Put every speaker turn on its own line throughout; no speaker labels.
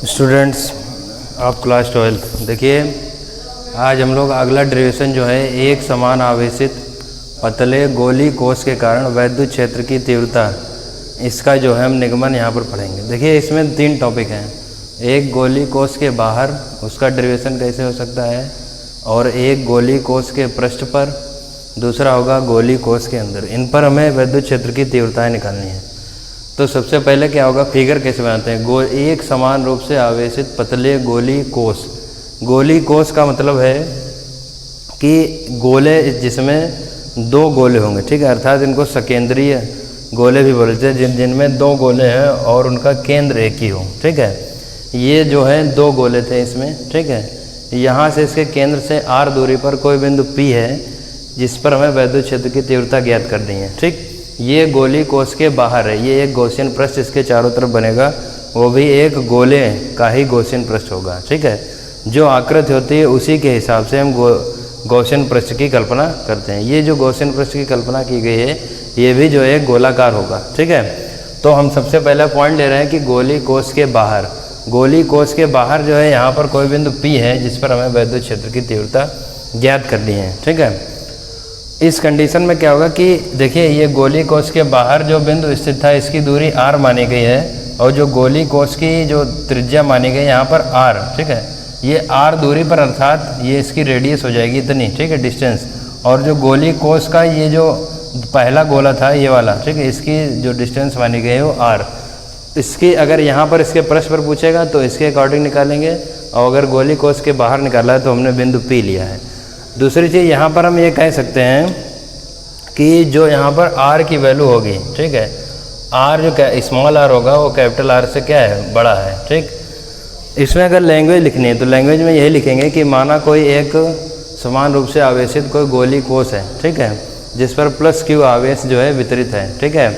Students of class 12, देखिए आज हम लोग अगला डेरिवेशन जो है एक समान आवेशित पतले गोली कोश के कारण वैद्युत क्षेत्र की तीव्रता, इसका जो है हम निगमन यहाँ पर पढ़ेंगे। देखिए इसमें 3 टॉपिक हैं। एक गोली कोश के बाहर उसका डेरिवेशन कैसे हो सकता है, और एक गोली कोश के पृष्ठ पर, दूसरा होगा गोली कोश के अंदर। इन पर हमें वैद्युत क्षेत्र की तीव्रताएँ निकालनी है। तो सबसे पहले क्या होगा, फिगर कैसे बनाते हैं। एक समान रूप से आवेशित पतले गोली कोश। गोली कोश का मतलब है कि गोले जिसमें 2 गोले होंगे, ठीक है, अर्थात इनको सकेंद्रीय गोले भी बोलते हैं, जिनमें 2 गोले हैं और उनका केंद्र एक ही हो, ठीक है। ये जो है 2 गोले थे इसमें, ठीक है। यहाँ से इसके केंद्र से r दूरी पर कोई बिंदु P है जिस पर हमें वैद्युत क्षेत्र की तीव्रता ज्ञात करनी है, ठीक। ये गोली कोश के बाहर है, ये एक गॉसियन पृष्ठ इसके चारों तरफ बनेगा, वो भी एक गोले का ही गॉसियन पृष्ठ होगा, ठीक है। जो आकृति होती है उसी के हिसाब से हम गॉसियन पृष्ठ की कल्पना करते हैं। ये जो गॉसियन पृष्ठ की कल्पना की गई है ये भी जो है गोलाकार होगा, ठीक है। तो हम सबसे पहला पॉइंट ले रहे हैं कि गोली कोश के बाहर, गोली कोश के बाहर जो है यहाँ पर कोई बिंदु P है जिस पर हमें वैद्युत क्षेत्र की तीव्रता ज्ञात करनी है, ठीक है। इस कंडीशन में क्या होगा कि देखिए ये गोली कोश के बाहर जो बिंदु स्थित था इसकी दूरी r मानी गई है, और जो गोली कोश की जो त्रिज्या मानी गई यहाँ पर r, ठीक है। ये r दूरी पर अर्थात ये इसकी रेडियस हो जाएगी इतनी, ठीक है, डिस्टेंस। और जो गोली कोश का ये जो पहला गोला था ये वाला, ठीक है, इसकी जो डिस्टेंस मानी गई है वो r। इसकी अगर यहाँ पर इसके पृष्ठ पर पूछेगा तो इसके अकॉर्डिंग निकालेंगे, और अगर गोली कोश के बाहर निकाला है तो हमने बिंदु P लिया है। दूसरी चीज़ यहाँ पर हम ये कह सकते हैं कि जो यहाँ पर r की वैल्यू होगी, ठीक है, r जो स्मॉल r होगा वो कैपिटल R से क्या है, बड़ा है, ठीक। इसमें अगर लैंग्वेज लिखनी है तो लैंग्वेज में यही लिखेंगे कि माना कोई एक समान रूप से आवेशित कोई गोली कोश है, ठीक है, जिस पर +q आवेश जो है वितरित है, ठीक है।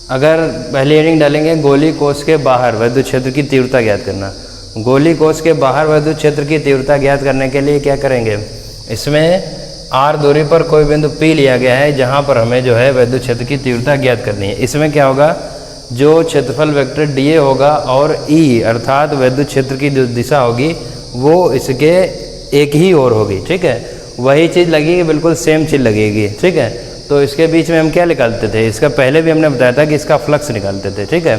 अगर पहली हेडिंग डालेंगे गोली कोश के बाहर वैद्युत क्षेत्र की तीव्रता ज्ञात करना। गोली कोश के बाहर वैद्युत क्षेत्र की तीव्रता ज्ञात करने के लिए क्या करेंगे, इसमें r दूरी पर कोई बिंदु P लिया गया है जहां पर हमें जो है वैद्युत क्षेत्र की तीव्रता ज्ञात करनी है। इसमें क्या होगा, जो क्षेत्रफल वेक्टर dA होगा और E अर्थात वैद्युत क्षेत्र की जो दिशा होगी वो इसके एक ही ओर होगी, ठीक है। वही चीज़ लगेगी, बिल्कुल सेम चीज़ लगेगी, ठीक है। तो इसके बीच में हम क्या निकालते थे, इसका पहले भी हमने बताया था कि इसका फ्लक्स निकालते थे, ठीक है।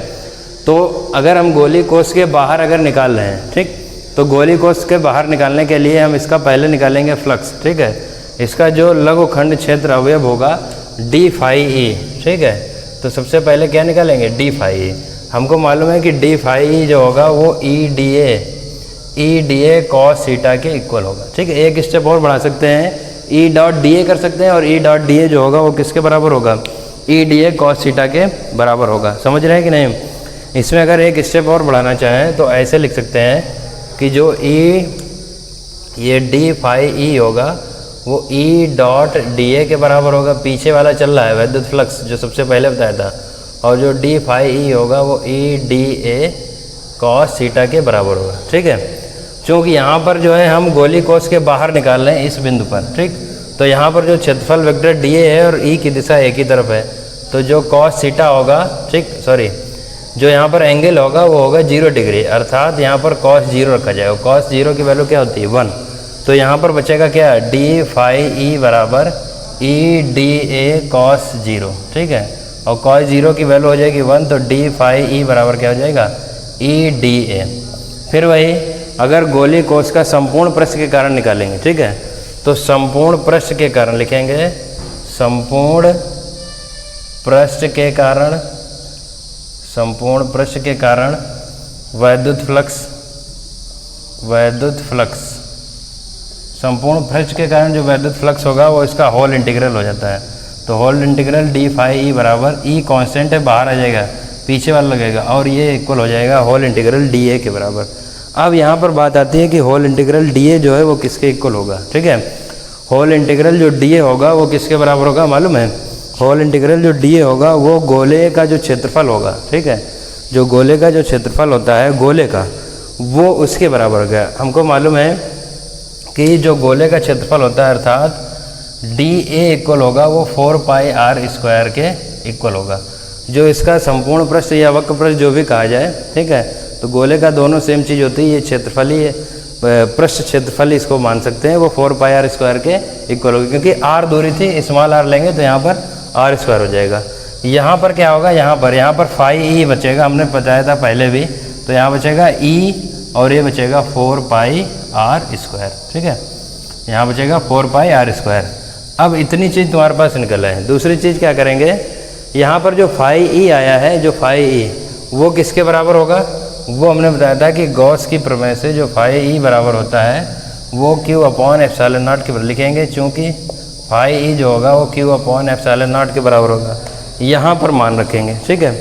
तो अगर हम गोली कोश के बाहर अगर निकाल रहे हैं, ठीक, तो गोली कोश के बाहर निकालने के लिए हम इसका पहले निकालेंगे फ्लक्स, ठीक है। इसका जो लघुखंड क्षेत्र अवयव होगा d phi e, ठीक है। तो सबसे पहले क्या निकालेंगे, d phi e। हमको मालूम है कि d phi e जो होगा वो e da cos थीटा के इक्वल होगा, ठीक है। एक स्टेप और बढ़ा सकते हैं, e डॉट da कर सकते हैं, और e डॉट da जो होगा वो किसके बराबर होगा, e da cos थीटा के बराबर होगा। समझ रहे हैं कि नहीं। इसमें अगर एक स्टेप और बढ़ाना चाहें तो ऐसे लिख सकते हैं कि जो ये d phi e होगा वो e डॉट da के बराबर होगा। पीछे वाला चल रहा है वैद्युत फ्लक्स जो सबसे पहले बताया था, और जो d phi e होगा वो e da cos थीटा के बराबर होगा, ठीक है। क्योंकि यहाँ पर जो है हम गोली कोश के बाहर निकाल रहे हैं इस बिंदु पर, ठीक। तो यहाँ पर जो क्षेत्रफल वेक्टर dA है और E की दिशा एक ही तरफ है, तो जो cos थीटा होगा, ठीक, सॉरी, जो यहाँ पर एंगल होगा वो होगा 0 डिग्री, अर्थात यहाँ पर cos 0 रखा जाएगा। cos 0 की वैल्यू क्या होती है, 1। तो यहाँ पर बचेगा क्या, d phi e बराबर e da cos 0, ठीक है। और cos 0 की वैल्यू हो जाएगी 1, तो d phi e बराबर क्या हो जाएगा, e da। फिर वही अगर गोली कोश का संपूर्ण पृष्ठ के कारण निकालेंगे, ठीक है, तो संपूर्ण पृष्ठ के कारण लिखेंगे, संपूर्ण पृष्ठ के कारण, संपूर्ण पृष्ठ के कारण वैद्युत फ्लक्स, वैद्युत फ्लक्स, संपूर्ण पृष्ठ के कारण जो वैद्युत फ्लक्स होगा वो इसका होल इंटीग्रल हो जाता है। तो whole integral d phi e बराबर, E कांस्टेंट है, बाहर आ जाएगा, पीछे वाला लगेगा, और ये इक्वल हो जाएगा होल इंटीग्रल dA के बराबर। अब यहाँ पर बात आती है कि होल इंटीग्रल dA जो है वो किसके इक्वल होगा, ठीक है। होल इंटीग्रल जो dA होगा वो किसके बराबर होगा, मालूम है। होल इंटीग्रल जो dA होगा वो गोले का जो क्षेत्रफल होगा, ठीक है, जो गोले का जो क्षेत्रफल होता है गोले का, वो उसके बराबर हो गया। हमको मालूम है कि जो गोले का क्षेत्रफल होता है अर्थात dA इक्वल होगा वो 4 pi r स्क्वायर के इक्वल होगा। जो इसका संपूर्ण पृष्ठ या वक्र पृष्ठ जो भी कहा जाए, ठीक है, तो गोले का दोनों सेम चीज़ होती है, ये क्षेत्रफल ही है, पृष्ठ क्षेत्रफल इसको मान सकते हैं, वो 4πr² के इक्वल होगी, क्योंकि r दूरी थी, स्मॉल r लेंगे तो यहाँ पर r² हो जाएगा। यहाँ पर क्या होगा, यहाँ पर φe बचेगा, हमने बताया था पहले भी, तो यहाँ बचेगा e और ये बचेगा 4πr², ठीक है, यहाँ बचेगा 4πr²। अब इतनी चीज़ तुम्हारे पास निकल है। दूसरी चीज़ क्या करेंगे, यहाँ पर जो φe आया है, जो φe वो किसके बराबर होगा, वो हमने बताया था कि गॉस की प्रमेय से जो φe बराबर होता है वो Q/ε0 के बराबर लिखेंगे, चूँकि φe जो होगा वो Q/ε0 के बराबर होगा। यहाँ पर मान रखेंगे, ठीक है,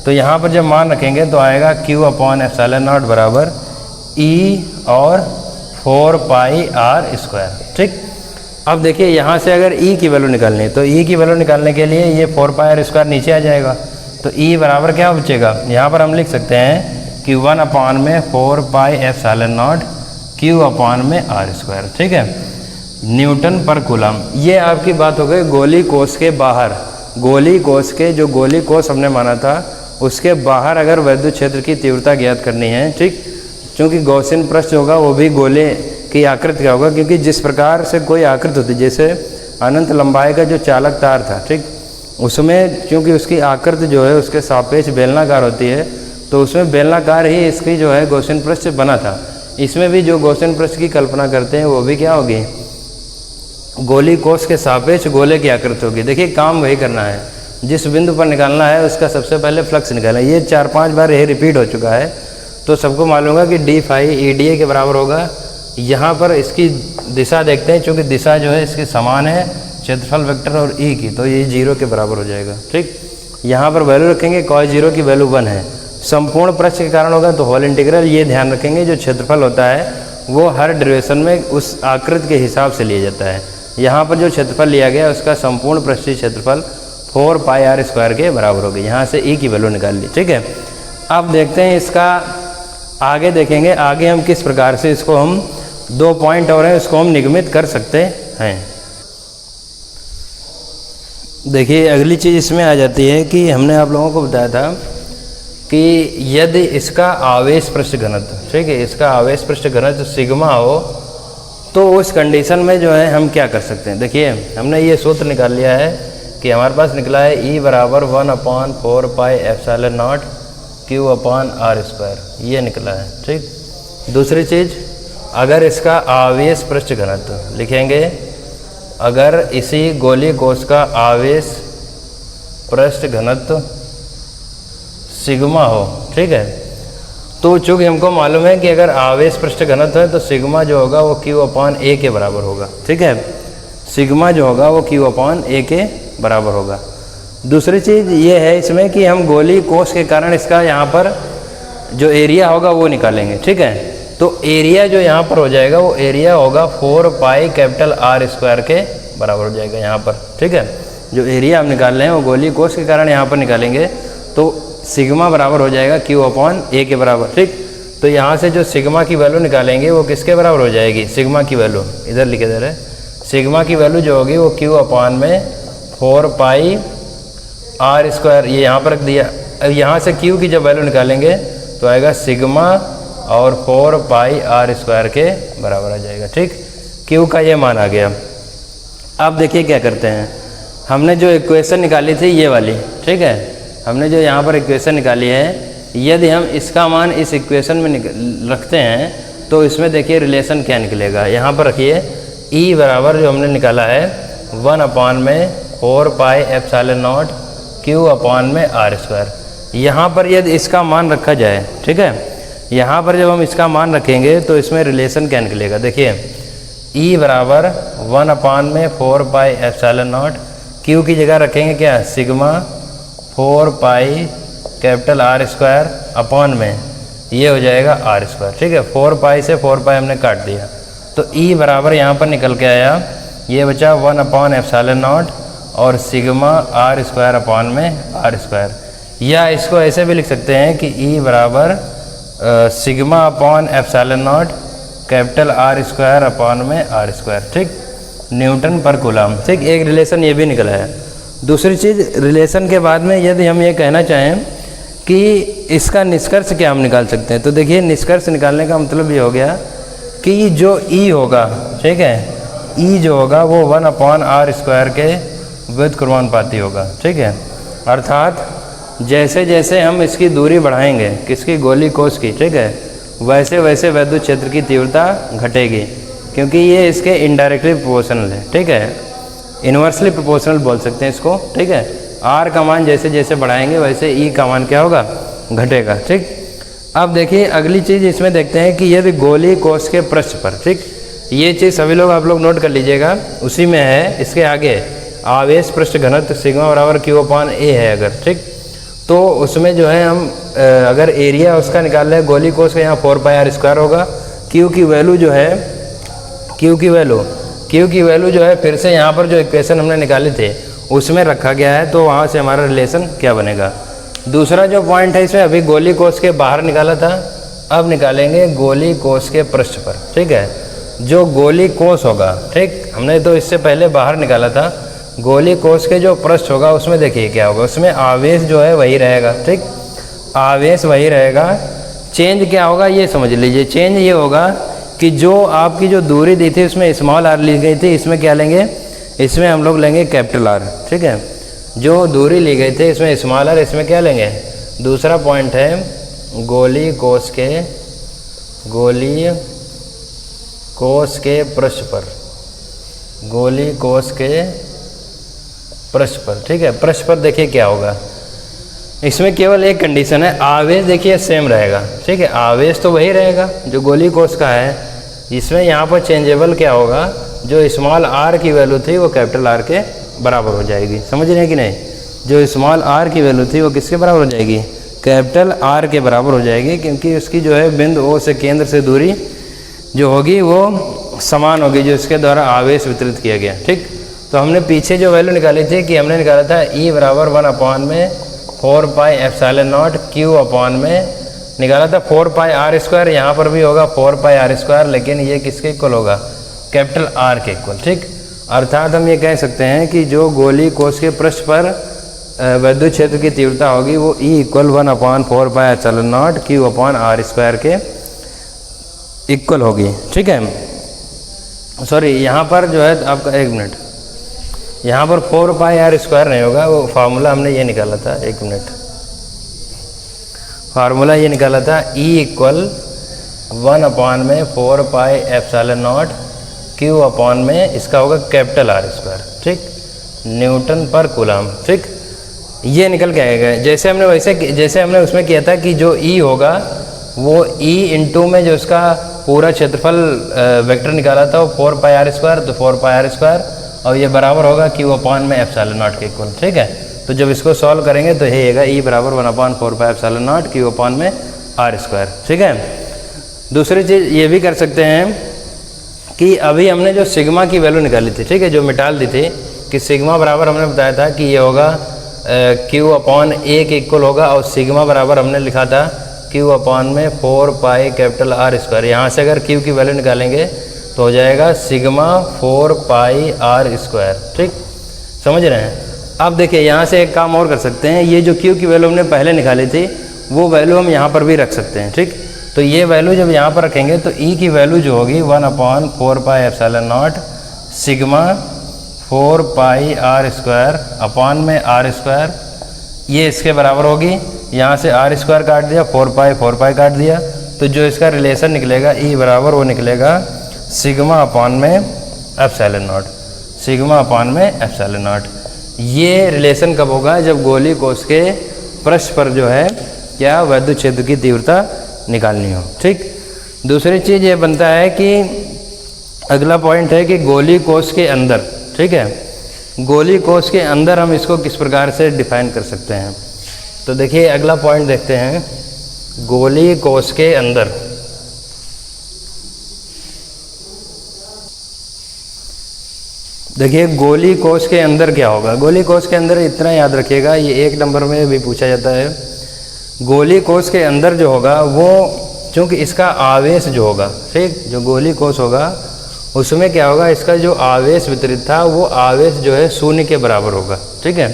तो यहाँ पर जब मान रखेंगे तो आएगा Q/ε0 बराबर E और 4πr², ठीक। अब देखिए यहाँ से अगर E की वैल्यू निकालनी है तो E की वैल्यू निकालने के लिए ये 4πr² नीचे आ जाएगा, तो E बराबर क्या बचेगा, यहाँ पर हम लिख सकते हैं कि 1/4πε0 Q/r², ठीक है, न्यूटन पर कूलम। ये आपकी बात हो गई गोली कोष के बाहर, गोली कोष के जो गोली कोष हमने माना था उसके बाहर अगर विद्युत क्षेत्र की तीव्रता ज्ञात करनी है, ठीक, क्योंकि गॉसियन पृष्ठ होगा वो भी गोले की आकृति का होगा, क्योंकि जिस प्रकार से कोई आकृति होती, जैसे अनंत लंबाई का जो चालक तार था, ठीक, उसमें क्योंकि उसकी आकृति जो है उसके सापेक्ष बेलनाकार होती है, तो उसमें बेलनाकार ही इसकी जो है गॉसियन पृष्ठ बना था। इसमें भी जो गॉसियन पृष्ठ की कल्पना करते हैं वो भी क्या होगी, गोली कोष के सापेक्ष गोले की आकृति होगी। देखिए काम वही करना है, जिस बिंदु पर निकालना है उसका सबसे पहले फ्लक्स निकालना है। ये 4-5 बार यही रिपीट हो चुका है, तो सबको मालूम होगा कि d फाई EDA के बराबर होगा। यहाँ पर इसकी दिशा देखते हैं, चूँकि दिशा जो है इसकी समान है क्षेत्रफल वेक्टर और E की, तो ये 0 के बराबर हो जाएगा, ठीक। यहाँ पर वैल्यू रखेंगे, cos 0 की वैल्यू 1 है, संपूर्ण पृष्ठ के कारण होगा तो होल इंटीग्रल। ये ध्यान रखेंगे जो क्षेत्रफल होता है वो हर डेरिवेशन में उस आकृति के हिसाब से लिया जाता है। यहाँ पर जो क्षेत्रफल लिया गया उसका संपूर्ण पृष्ठीय क्षेत्रफल 4πr² के बराबर होगी। यहाँ से E की वैल्यू निकाल ली, ठीक है। अब देखते हैं इसका आगे, देखेंगे आगे हम किस प्रकार से इसको हम 2 पॉइंट और हैं उसको हम निगमित कर सकते हैं। देखिए अगली चीज़ इसमें आ जाती है कि हमने आप लोगों को बताया था कि यदि इसका आवेश पृष्ठ घनत्व, ठीक है, इसका आवेश पृष्ठ घनत्व सिग्मा हो तो उस कंडीशन में जो है हम क्या कर सकते हैं। देखिए हमने ये सूत्र निकाल लिया है कि हमारे पास निकला है E बराबर 1/4πε0 Q/r², ये निकला है, ठीक। दूसरी चीज़, अगर इसका आवेश पृष्ठ घनत्व लिखेंगे, अगर इसी गोली कोष का आवेश पृष्ठ घनत्व सिग्मा हो, ठीक है, तो चूँकि हमको मालूम है कि अगर आवेश पृष्ठ घनत्व है तो सिग्मा जो होगा वो Q/A के बराबर होगा, ठीक है, सिग्मा जो होगा वो Q/A के बराबर होगा। दूसरी चीज़ ये है इसमें कि हम गोली कोष के कारण इसका यहाँ पर जो एरिया होगा वो निकालेंगे, ठीक है, तो एरिया जो यहाँ पर हो जाएगा वो एरिया होगा 4πR² के बराबर हो जाएगा यहाँ पर, ठीक है। जो एरिया हम निकाल रहे हैं वो गोली कोष के कारण यहाँ पर निकालेंगे तो सिग्मा बराबर हो जाएगा Q/A के बराबर, ठीक। तो यहाँ से जो सिग्मा की वैल्यू निकालेंगे वो किसके बराबर हो जाएगी, सिग्मा की वैल्यू इधर लिखे दे रहे, सिग्मा की वैल्यू जो होगी वो Q/4πR², ये यहाँ पर रख दिया। अब यहाँ से Q की जब वैल्यू निकालेंगे तो आएगा सिग्मा और 4πR² के बराबर आ जाएगा, ठीक। Q का ये मान आ गया। अब देखिए क्या करते हैं, हमने जो इक्वेशन निकाली थी ये वाली, ठीक है, हमने जो यहाँ पर इक्वेशन निकाली है, यदि हम इसका मान इस इक्वेशन में रखते हैं तो इसमें देखिए रिलेशन क्या निकलेगा। यहाँ पर रखिए E बराबर जो हमने निकाला है 1/4πε0 Q/r²। यहाँ पर यदि इसका मान रखा जाए, ठीक है, यहाँ पर जब हम इसका मान रखेंगे तो इसमें रिलेशन क्या निकलेगा। देखिए E बराबर 1/4πε0, Q की जगह रखेंगे क्या, सिग्मा 4πR² अपॉन में ये हो जाएगा R², ठीक है, 4π से 4π हमने काट दिया तो E बराबर यहाँ पर निकल के आया, ये बचा 1/ε0 और सिग्मा R² अपॉन में R²। या इसको ऐसे भी लिख सकते हैं कि E बराबर सिग्मा अपॉन ε0 R² अपॉन में R², ठीक, न्यूटन पर कूलम, ठीक। एक रिलेशन ये भी निकला है। दूसरी चीज़, रिलेशन के बाद में यदि हम ये कहना चाहें कि इसका निष्कर्ष क्या हम निकाल सकते हैं। तो देखिए निष्कर्ष निकालने का मतलब ये हो गया कि जो ई होगा, ठीक है, ई जो होगा वो 1/r² के व्युत्क्रमानुपाती होगा, ठीक है। अर्थात जैसे जैसे हम इसकी दूरी बढ़ाएंगे, किसकी, गोली कोष की, ठीक है, वैसे वैसे वैद्युत क्षेत्र की तीव्रता घटेगी, क्योंकि ये इसके इनडायरेक्टली प्रोपोर्शनल है, ठीक है, इन्वर्सली प्रोपोर्शनल बोल सकते हैं इसको, ठीक है। आर का मान जैसे जैसे बढ़ाएंगे वैसे ई का मान क्या होगा, घटेगा, ठीक। अब देखिए अगली चीज़ इसमें देखते हैं कि यदि गोली कोष के पृष्ठ पर, ठीक, ये चीज़ सभी लोग आप लोग नोट कर लीजिएगा, उसी में है, इसके आगे आवेश पृष्ठ घनत्व सिग्मा बराबर Q/A है अगर, ठीक, तो उसमें जो है हम अगर एरिया उसका निकाल रहे हैं गोली कोष का, यहाँ 4πr² होगा। Q की वैल्यू जो है, Q की वैल्यू जो है फिर से यहाँ पर जो इक्वेशन हमने निकाले थे उसमें रखा गया है, तो वहाँ से हमारा रिलेशन क्या बनेगा। दूसरा जो पॉइंट है इसमें अभी गोली कोष के बाहर निकाला था, अब निकालेंगे गोली कोष के पृष्ठ पर, ठीक है। जो गोली कोष होगा, ठीक, हमने तो इससे पहले बाहर निकाला था, गोली कोष के जो पृष्ठ होगा उसमें देखिए क्या होगा, उसमें आवेश जो है वही रहेगा, ठीक, आवेश वही रहेगा। चेंज क्या होगा ये समझ लीजिए, चेंज ये होगा कि जो आपकी जो दूरी दी थी उसमें स्मॉल r ली गई थी, इसमें क्या लेंगे, इसमें हम लोग लेंगे कैपिटल R, ठीक है। जो दूरी ली गई थी इसमें स्मॉल r, इसमें क्या लेंगे। दूसरा पॉइंट है गोली कोष के पृष्ठ पर, गोली कोष के पृष्ठ पर, ठीक है। पृष्ठ पर देखिए क्या होगा, इसमें केवल एक कंडीशन है, आवेश देखिए सेम रहेगा, ठीक है, आवेश तो वही रहेगा जो गोली कोष का है। इसमें यहाँ पर चेंजेबल क्या होगा, जो स्मॉल r की वैल्यू थी वो कैपिटल R के बराबर हो जाएगी, समझ रहे हैं कि नहीं। जो स्मॉल r की वैल्यू थी वो किसके बराबर हो जाएगी, कैपिटल R के बराबर हो जाएगी, क्योंकि उसकी जो है बिंदु O से केंद्र से दूरी जो होगी वो समान होगी जो इसके द्वारा आवेश वितरित किया गया, ठीक। तो हमने पीछे जो वैल्यू निकाली थी कि हमने निकाला था E बराबर 1/4πε0 Q/ में निकाला था 4πr², यहाँ पर भी होगा 4πr², लेकिन ये किसके इक्वल होगा, कैपिटल R के इक्वल, ठीक। अर्थात हम ये कह सकते हैं कि जो गोली कोष के पृष्ठ पर वैद्युत क्षेत्र की तीव्रता होगी वो E = 1/4πε0 Q/r² के इक्वल होगी, ठीक है। सॉरी, यहाँ पर जो है आपका, एक मिनट, यहाँ पर 4πr² नहीं होगा, वो फार्मूला हमने ये निकाला था, एक मिनट, फार्मूला ये निकाला था E = 1/4πε0 Q/ में इसका होगा कैपिटल R², ठीक, न्यूटन पर कूलम, ठीक। ये निकल के आएगा जैसे हमने उसमें किया था कि जो E होगा वो E × में जो इसका पूरा क्षेत्रफल वेक्टर निकाला था वो 4πr², तो 4πr², और ये बराबर होगा Q/ में ε0 के इक्वल, ठीक है। तो जब इसको सॉल्व करेंगे तो ये आएगा E बराबर 1/4πε0 Q/ में r², ठीक है। दूसरी चीज़ ये भी कर सकते हैं कि अभी हमने जो सिग्मा की वैल्यू निकाली थी, ठीक है, जो मिटाल दी थी कि सिग्मा बराबर हमने बताया था कि ये होगा Q/A के इक्वल होगा, और सिग्मा बराबर हमने लिखा था Q/ में 4πR²। यहाँ से अगर Q की वैल्यू निकालेंगे तो हो जाएगा सिग्मा 4πR², ठीक, समझ रहे हैं। अब देखिए यहाँ से एक काम और कर सकते हैं, ये जो Q की वैल्यू हमने पहले निकाली थी वो वैल्यू हम यहाँ पर भी रख सकते हैं, ठीक। तो ये वैल्यू जब यहाँ पर रखेंगे तो E की वैल्यू जो होगी 1/4πε0 सिग्मा 4πR² में r², ये इसके बराबर होगी। यहाँ से r² काट दिया, 4π काट दिया, तो जो इसका रिलेशन निकलेगा E बराबर वो निकलेगा सिग्मा/ में ε0। ये रिलेशन कब होगा, जब गोली कोष के पृष्ठ पर जो है क्या वैद्युत क्षेत्र की तीव्रता निकालनी हो, ठीक। दूसरी चीज़ ये बनता है कि अगला पॉइंट है कि गोली कोष के अंदर, ठीक है, गोली कोष के अंदर हम इसको किस प्रकार से डिफाइन कर सकते हैं। तो देखिए अगला पॉइंट देखते हैं, गोली कोष के अंदर। देखिए गोली कोष के अंदर क्या होगा, गोली कोष के अंदर इतना याद रखिएगा, ये 1 नंबर में भी पूछा जाता है। गोली कोष के अंदर जो होगा वो, चूँकि इसका आवेश जो होगा, ठीक, जो गोली कोष होगा उसमें क्या होगा, इसका जो आवेश वितरित था वो आवेश जो है 0 के बराबर होगा, ठीक है।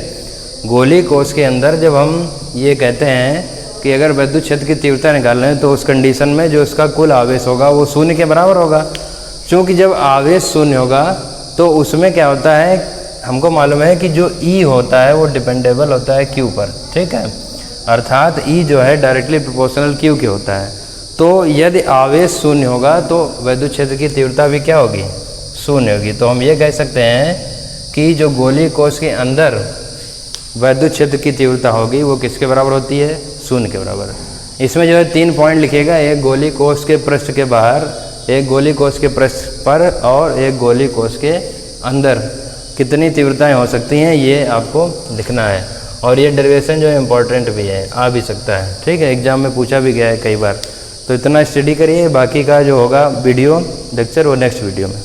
गोली कोष के अंदर जब हम ये कहते हैं कि अगर वैद्युत क्षेत्र की तीव्रता निकाल रहे हैं तो उस कंडीशन में जो उसका कुल आवेश होगा वो शून्य के बराबर होगा। क्योंकि जब आवेश शून्य होगा तो उसमें क्या होता है, हमको मालूम है कि जो E होता है वो डिपेंडेबल होता है Q पर, ठीक है, अर्थात E जो है डायरेक्टली प्रोपोर्शनल Q के होता है। तो यदि आवेश शून्य होगा तो वैद्युत क्षेत्र की तीव्रता भी क्या होगी, शून्य होगी। तो हम ये कह सकते हैं कि जो गोलीय कोश के अंदर वैद्युत क्षेत्र की तीव्रता होगी वो किसके बराबर होती है, शून्य के बराबर। इसमें जो है 3 पॉइंट लिखेगा, एक गोलीय कोश के पृष्ठ के बाहर, एक गोलीय कोश के पृष्ठ पर और एक गोलीय कोश के अंदर कितनी तीव्रताएं हो सकती हैं ये आपको लिखना है। और ये डेरिवेशन जो है इम्पॉर्टेंट भी है, आ भी सकता है, ठीक है, एग्जाम में पूछा भी गया है कई बार। तो इतना स्टडी करिए, बाकी का जो होगा वीडियो लेक्चर वो नेक्स्ट वीडियो में।